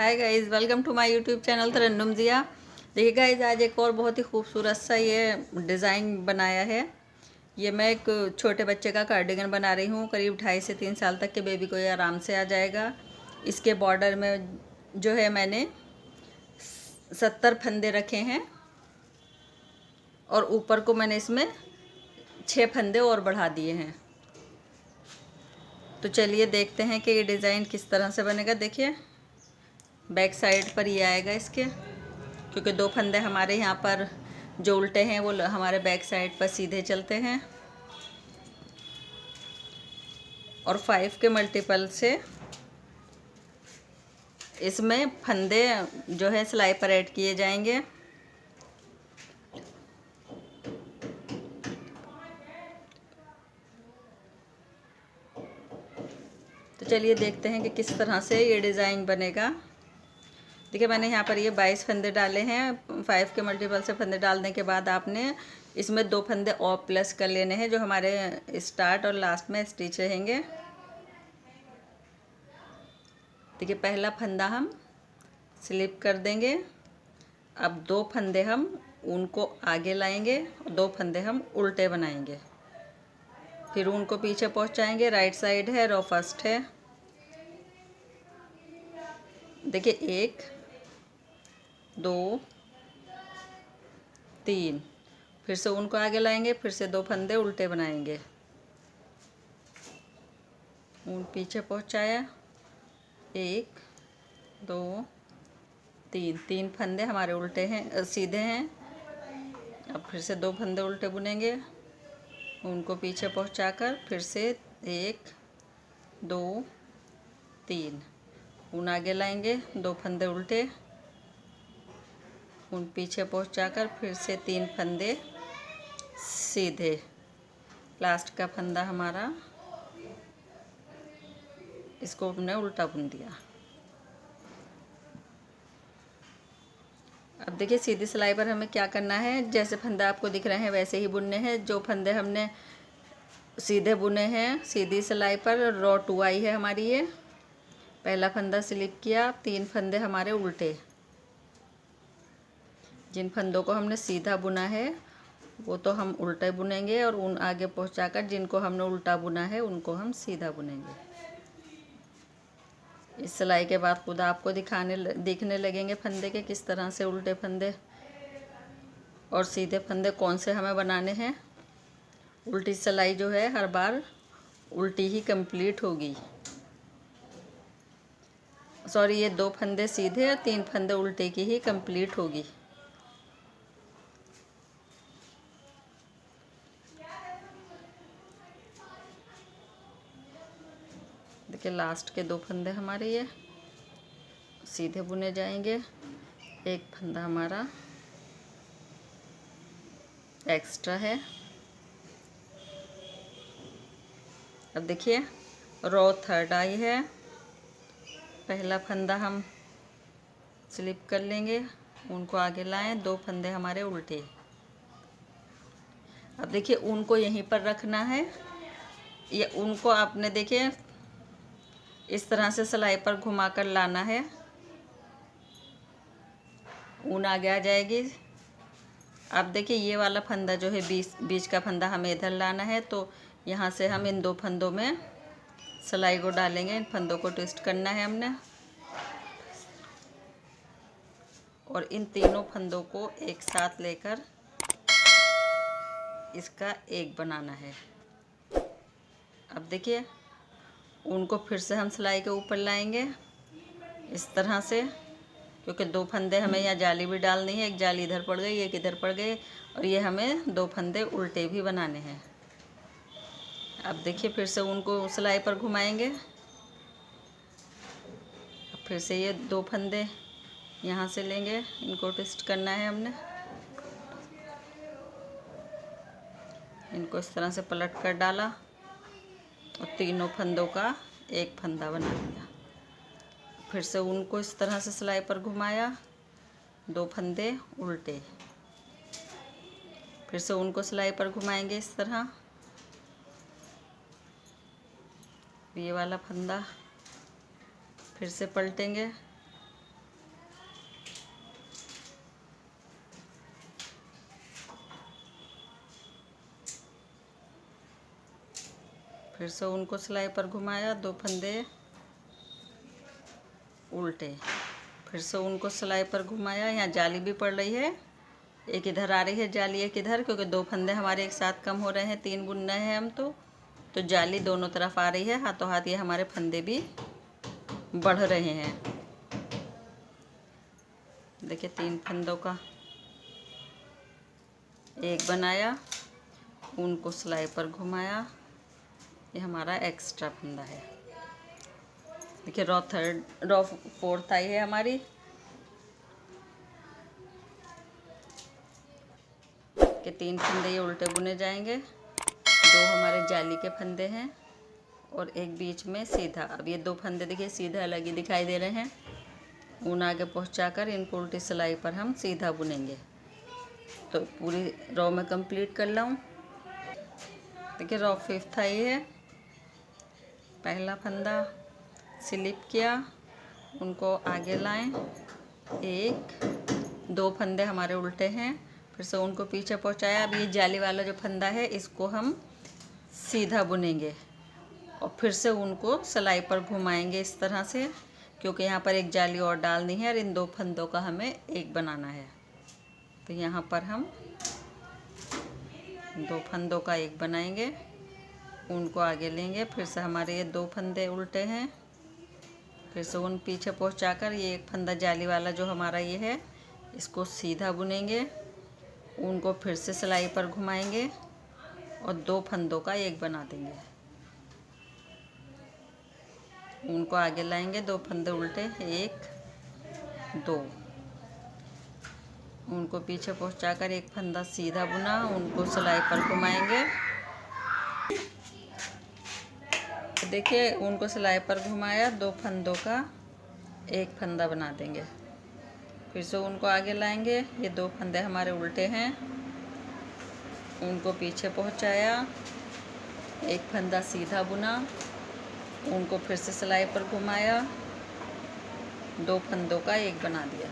Hi guys, welcome to my YouTube channel Tarannum Jiya. देखिए guys, आज एक और बहुत ही खूबसूरत सा ये डिज़ाइन बनाया है। ये मैं एक छोटे बच्चे का कार्डिगन बना रही हूँ। करीब 2.5 से 3 साल तक के बेबी को ये आराम से आ जाएगा। इसके बॉर्डर में जो है मैंने 70 फंदे रखे हैं और ऊपर को मैंने इसमें 6 फंदे और बढ़ा दिए हैं। तो चलिए देखते हैं कि ये डिज़ाइन किस तरह से बनेगा। देखिए बैक साइड पर ये आएगा इसके, क्योंकि 2 फंदे हमारे यहाँ पर जो उल्टे हैं वो हमारे बैक साइड पर सीधे चलते हैं। और 5 के मल्टीपल से इसमें फंदे जो है सिलाई पर ऐड किए जाएंगे। तो चलिए देखते हैं कि किस तरह से ये डिज़ाइन बनेगा। देखिए मैंने यहाँ पर ये 22 फंदे डाले हैं। 5 के मल्टीपल से फंदे डालने के बाद आपने इसमें 2 फंदे और प्लस कर लेने हैं, जो हमारे स्टार्ट और लास्ट में स्टिच रहेंगे। देखिए पहला फंदा हम स्लिप कर देंगे। अब 2 फंदे हम उनको आगे लाएंगे और 2 फंदे हम उल्टे बनाएंगे। फिर उनको पीछे पहुँचाएंगे। राइट साइड है, रो फर्स्ट है। देखिए 1 2 3, फिर से उनको आगे लाएंगे, फिर से 2 फंदे उल्टे बनाएंगे, उन पीछे पहुंचाया। 1 2 3 फंदे हमारे उल्टे हैं, सीधे हैं। अब फिर से 2 फंदे उल्टे बुनेंगे, उनको पीछे पहुंचाकर फिर से 1 2 3 उन आगे लाएंगे, 2 फंदे उल्टे, उन पीछे पहुंचाकर फिर से 3 फंदे सीधे। लास्ट का फंदा हमारा इसको हमने उल्टा बुन दिया। अब देखिए सीधी सिलाई पर हमें क्या करना है, जैसे फंदे आपको दिख रहे हैं वैसे ही बुनने हैं। जो फंदे हमने सीधे बुने हैं सीधी सिलाई पर, रो 2 आई है हमारी। ये पहला फंदा स्लिप किया, 3 फंदे हमारे उल्टे। जिन फंदों को हमने सीधा बुना है वो तो हम उल्टे बुनेंगे, और उन आगे पहुंचाकर जिनको हमने उल्टा बुना है उनको हम सीधा बुनेंगे। इस सिलाई के बाद खुद आपको दिखने लगेंगे फंदे के किस तरह से उल्टे फंदे और सीधे फंदे कौन से हमें बनाने हैं। उल्टी सिलाई जो है हर बार उल्टी ही कंप्लीट होगी। सॉरी, ये 2 फंदे सीधे और 3 फंदे उल्टे की ही कंप्लीट होगी। देखिए लास्ट के 2 फंदे हमारे ये सीधे बुने जाएंगे। एक फंदा हमारा एक्स्ट्रा है। अब देखिए रो 3 आई है। पहला फंदा हम स्लिप कर लेंगे, उनको आगे लाएं, 2 फंदे हमारे उल्टे। अब देखिए उनको यहीं पर रखना है। ये उनको आपने देखिए इस तरह से सिलाई पर घुमाकर लाना है, ऊन आगे आ जाएगी। अब देखिए ये वाला फंदा जो है बीच का फंदा हमें इधर लाना है, तो यहाँ से हम इन 2 फंदों में सिलाई को डालेंगे। इन फंदों को ट्विस्ट करना है हमने, और इन तीनों फंदों को एक साथ लेकर इसका एक बनाना है। अब देखिए उनको फिर से हम सिलाई के ऊपर लाएंगे इस तरह से, क्योंकि 2 फंदे हमें यहाँ जाली भी डालनी है। एक जाली इधर पड़ गई, एक इधर पड़ गई, और ये हमें 2 फंदे उल्टे भी बनाने हैं। अब देखिए फिर से उनको सिलाई पर घुमाएंगे। अब फिर से ये 2 फंदे यहाँ से लेंगे, इनको ट्विस्ट करना है हमने। इनको इस तरह से पलट कर डाला और तीनों फंदों का एक फंदा बना दिया। फिर से उनको इस तरह से सिलाई पर घुमाया, 2 फंदे उल्टे, फिर से उनको सिलाई पर घुमाएंगे इस तरह। ये वाला फंदा फिर से पलटेंगे, फिर से उनको सिलाई पर घुमाया, 2 फंदे उल्टे, फिर से उनको सिलाई पर घुमाया। यहाँ जाली भी पड़ रही है, एक इधर आ रही है जाली, एक इधर, क्योंकि 2 फंदे हमारे एक साथ कम हो रहे हैं, 3 बुन रहे हैं हम तो जाली दोनों तरफ आ रही है, हाथों हाथ ये हमारे फंदे भी बढ़ रहे हैं। देखिए 3 फंदों का एक बनाया, उनको सिलाई पर घुमाया, ये हमारा एक्स्ट्रा फंदा है। देखिए रॉ 4th आई है हमारी। के 3 फंदे ये उल्टे बुने जाएंगे, 2 हमारे जाली के फंदे हैं और एक बीच में सीधा। अब ये 2 फंदे देखिए सीधा अलग ही दिखाई दे रहे हैं, ऊन आगे पहुंचाकर इनको उल्टी सिलाई पर हम सीधा बुनेंगे। तो पूरी रॉ में कंप्लीट कर लाऊं। देखिए रॉ 5th आई है, पहला फंदा स्लिप किया, उनको आगे लाएं, 1 2 फंदे हमारे उल्टे हैं, फिर से उनको पीछे पहुंचाया। अब ये जाली वाला जो फंदा है इसको हम सीधा बुनेंगे और फिर से उनको सिलाई पर घुमाएंगे इस तरह से, क्योंकि यहाँ पर एक जाली और डालनी है और इन 2 फंदों का हमें एक बनाना है। तो यहाँ पर हम 2 फंदों का एक बनाएंगे, उनको आगे लेंगे, फिर से हमारे ये 2 फंदे उल्टे हैं, फिर से उन पीछे पहुंचाकर ये एक फंदा जाली वाला जो हमारा ये है इसको सीधा बुनेंगे, उनको फिर से सिलाई पर घुमाएंगे और 2 फंदों का एक बना देंगे। उनको आगे लाएंगे, 2 फंदे उल्टे, 1 2, उनको पीछे पहुंचाकर एक फंदा सीधा बुना, उनको सिलाई पर घुमाएंगे। देखिए उनको सिलाई पर घुमाया, 2 फंदों का एक फंदा बना देंगे, फिर से उनको आगे लाएंगे, ये 2 फंदे हमारे उल्टे हैं, उनको पीछे पहुंचाया, एक फंदा सीधा बुना, उनको फिर से सिलाई पर घुमाया, 2 फंदों का एक बना दिया।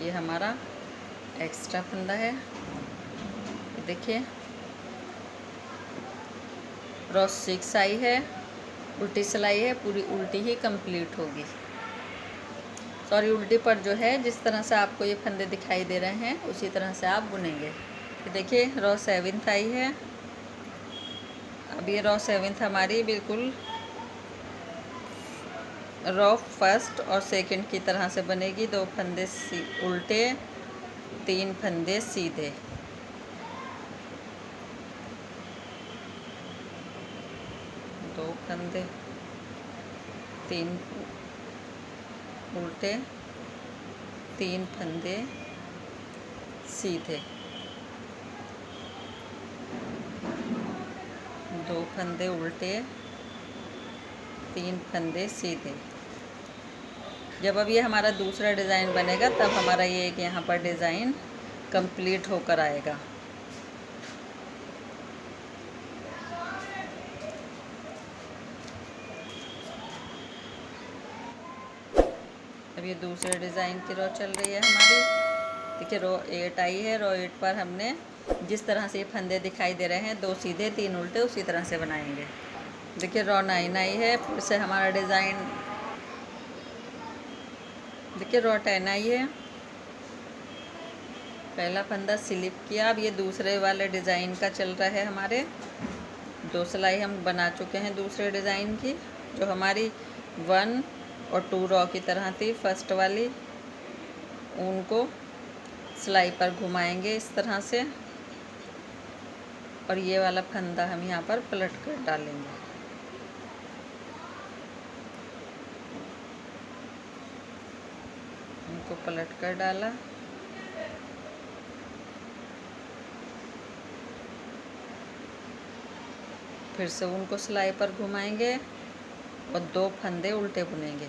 ये हमारा एक्स्ट्रा फंदा है। देखिए रॉ 6 आई है, उल्टी सिलाई है, पूरी उल्टी ही कंप्लीट होगी। सॉरी उल्टी पर जो है जिस तरह से आपको ये फंदे दिखाई दे रहे हैं उसी तरह से आप बुनेंगे। देखिए रॉ 7th आई है। अब ये रॉ 7th हमारी बिल्कुल रॉ 1st और 2nd की तरह से बनेगी। 2 फंदे उल्टे, 3 फंदे सीधे। दो फंदे, 3 उल्टे, 3 फंदे सीधे, 2 फंदे उल्टे, 3 फंदे सीधे। जब अब ये हमारा दूसरा डिज़ाइन बनेगा तब हमारा ये एक यहाँ पर डिज़ाइन कंप्लीट होकर आएगा। अब ये दूसरे डिज़ाइन की रॉ चल रही है हमारी। देखिए रॉ 8 आई है। रॉ 8 पर हमने जिस तरह से ये फंदे दिखाई दे रहे हैं, 2 सीधे 3 उल्टे, उसी तरह से बनाएंगे। देखिए रॉ 9 आई है। फिर से हमारा डिज़ाइन, देखिए रॉ 10 आई है। पहला फंदा स्लिप किया। अब ये दूसरे वाले डिज़ाइन का चल रहा है हमारे। 2 सिलाई हम बना चुके हैं दूसरे डिज़ाइन की, जो हमारी 1 और 2 रॉ की तरह थी फर्स्ट वाली। उनको सिलाई पर घुमाएंगे इस तरह से, और ये वाला फंदा हम यहाँ पर पलट कर डालेंगे। उनको पलट कर डाला। फिर से उनको सिलाई पर घुमाएंगे और 2 फंदे उल्टे बुनेंगे,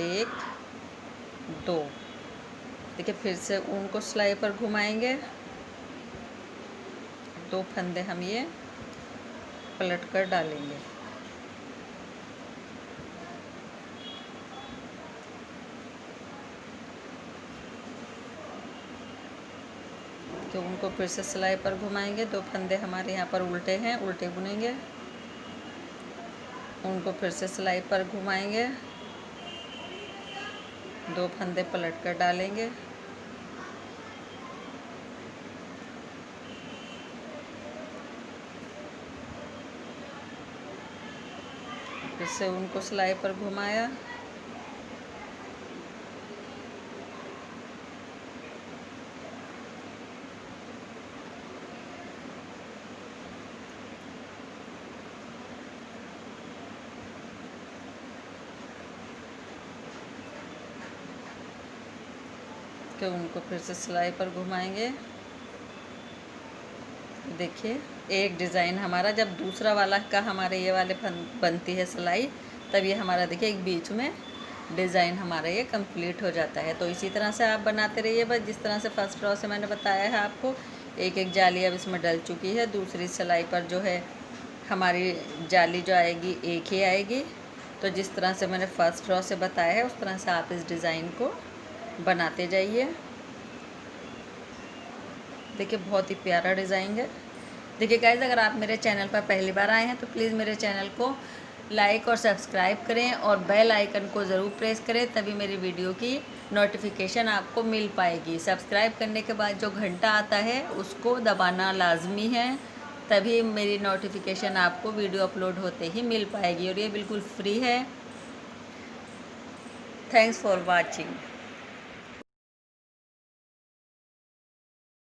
1 2। देखिए फिर से उनको सिलाई पर घुमाएंगे, 2 फंदे हम ये पलट कर डालेंगे। तो उनको फिर से सिलाई पर घुमाएंगे। 2 फंदे हमारे यहाँ पर उल्टे हैं, उल्टे बुनेंगे, उनको फिर से सिलाई पर घुमाएंगे, 2 फंदे पलट कर डालेंगे, फिर से उनको सिलाई पर घुमाया, कि उनको फिर से सिलाई पर घुमाएंगे। देखिए एक डिज़ाइन हमारा जब दूसरा वाला का हमारे ये वाले बनती है सिलाई, तब ये हमारा देखिए एक बीच में डिज़ाइन हमारा ये कंप्लीट हो जाता है। तो इसी तरह से आप बनाते रहिए, बस जिस तरह से फर्स्ट रो से मैंने बताया है आपको। एक एक जाली अब इसमें डल चुकी है, दूसरी सिलाई पर जो है हमारी जाली जो आएगी एक ही आएगी। तो जिस तरह से मैंने फर्स्ट रो से बताया है उस तरह से आप इस डिज़ाइन को बनाते जाइए। देखिए बहुत ही प्यारा डिज़ाइन है। देखिए गाइस, अगर आप मेरे चैनल पर पहली बार आए हैं तो प्लीज़ मेरे चैनल को लाइक और सब्सक्राइब करें और बेल आइकन को ज़रूर प्रेस करें, तभी मेरी वीडियो की नोटिफिकेशन आपको मिल पाएगी। सब्सक्राइब करने के बाद जो घंटा आता है उसको दबाना लाजमी है, तभी मेरी नोटिफिकेशन आपको वीडियो अपलोड होते ही मिल पाएगी। और ये बिल्कुल फ्री है। Thanks for watching.